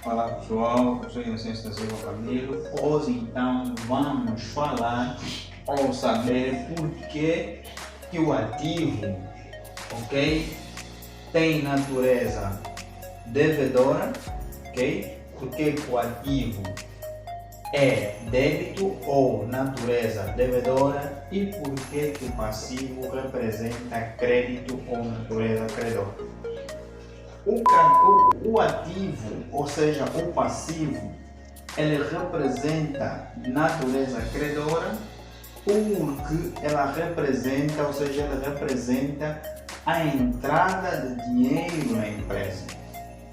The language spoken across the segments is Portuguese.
Fala pessoal, eu sou Inocêncio da Silva Camilo. Hoje então vamos falar ou saber por que o ativo, ok, tem natureza devedora, ok? Porque o ativo é débito ou natureza devedora e por que o passivo representa crédito ou natureza credora. O ativo, ou seja, o passivo, ele representa natureza credora porque ela representa, ou seja, ele representa a entrada de dinheiro na empresa,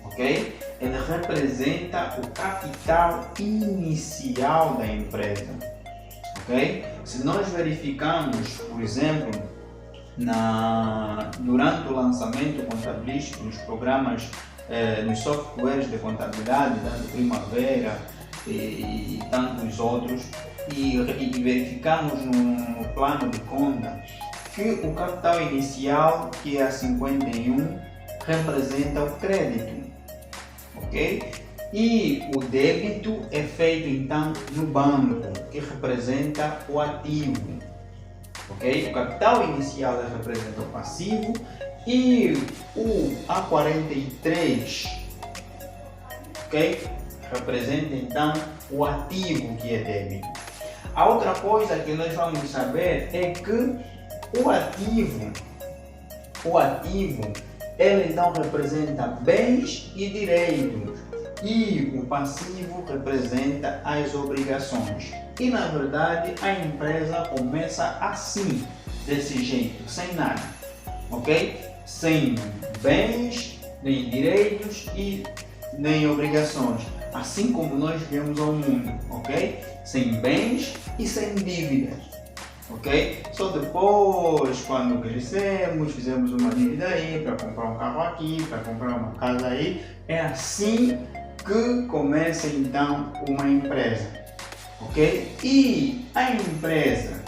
ok? Ele representa o capital inicial da empresa, ok? Se nós verificamos, por exemplo, durante o lançamento contabilístico nos programas, nos softwares de contabilidade, tanto Primavera e tantos outros, e verificamos no plano de conta que o capital inicial, que é a 51, representa o crédito, ok? E o débito é feito então no banco, que representa o ativo. Okay? O capital inicial representa o passivo e o A43, okay, representa então o ativo, que é débito. A outra coisa que nós vamos saber é que o ativo ele então representa bens e direitos e o passivo representa as obrigações. E na verdade a empresa começa assim, desse jeito, sem nada, ok? Sem bens, nem direitos e nem obrigações, assim como nós vemos ao mundo, ok? Sem bens e sem dívidas, ok? Só depois, quando crescemos, fizemos uma dívida aí para comprar um carro aqui, para comprar uma casa aí, é assim que começa então uma empresa. Ok? E a empresa,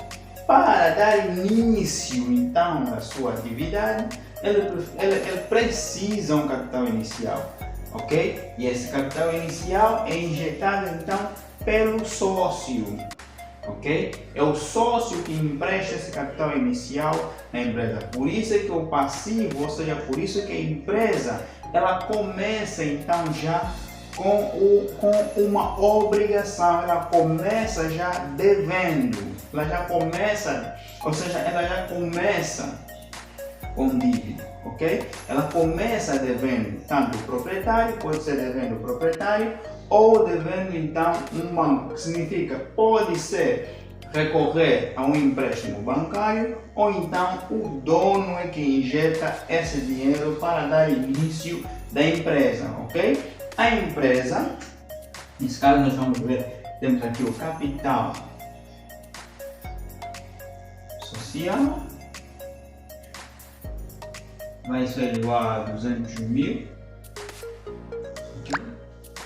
para dar início então à sua atividade, ele precisa um capital inicial, ok? E esse capital inicial é injetado então pelo sócio, ok? É o sócio que empresta esse capital inicial na empresa. Por isso é que o passivo, ou seja, por isso que a empresa ela começa então já com uma obrigação, ela começa já devendo, ela já começa, ou seja, ela já começa com dívida, ok? Ela começa devendo, tanto o proprietário, pode ser devendo o proprietário, ou devendo então um banco, que significa, pode ser recorrer a um empréstimo bancário, ou então o dono é que injeta esse dinheiro para dar início da empresa, ok? A empresa, nesse caso nós vamos ver, temos aqui o capital social, vai ser igual a 200 mil.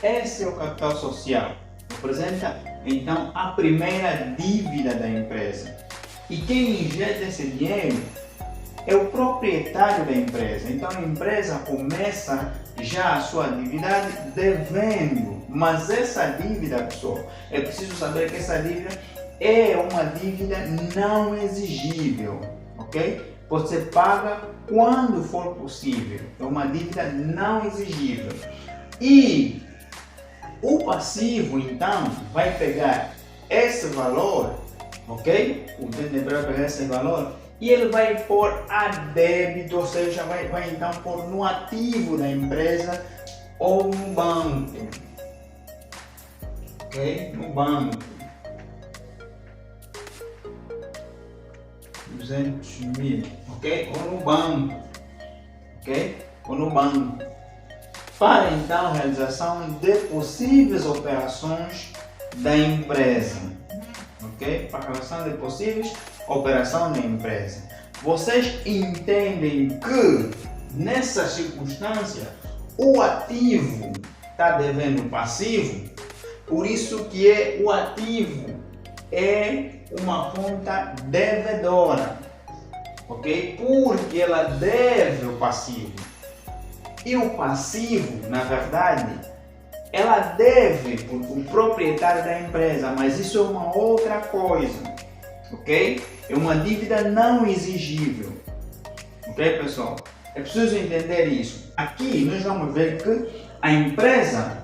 Esse é o capital social, representa então a primeira dívida da empresa. E quem injeta esse dinheiro é o proprietário da empresa. Então a empresa começa já a sua atividade devendo, mas essa dívida, pessoal, é preciso saber que essa dívida é uma dívida não exigível, ok? Pode ser paga quando for possível, é uma dívida não exigível. E o passivo, então, vai pegar esse valor, ok? O utente vai pegar esse valor e ele vai pôr a débito, ou seja, vai então pôr no ativo da empresa ou no banco, ok? No banco, 200 mil, ok? Ou no banco, ok? Ou no banco, para então a realização de possíveis operações da empresa, ok? Para a realização de possíveis operação da empresa. Vocês entendem que nessa circunstância o ativo está devendo o passivo, por isso que o ativo é uma conta devedora, ok? Porque ela deve o passivo. E o passivo, na verdade, ela deve para o proprietário da empresa, mas isso é uma outra coisa, ok? É uma dívida não exigível, ok, pessoal? É preciso entender isso. Aqui nós vamos ver que a empresa,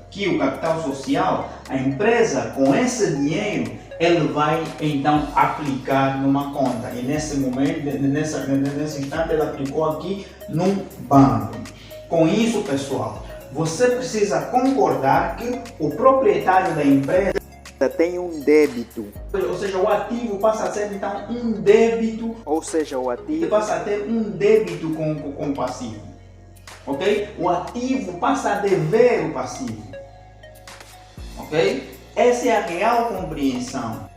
que o capital social, a empresa com esse dinheiro, ele vai então aplicar numa conta. E nesse momento, nesse instante, ele aplicou aqui num banco. Com isso, pessoal, você precisa concordar que o proprietário da empresa tem um débito. Ou seja, o ativo passa a ser então um débito. Ou seja, o ativo passa a ter um débito com o passivo. Ok? O ativo passa a dever o passivo. Ok? Essa é a real compreensão.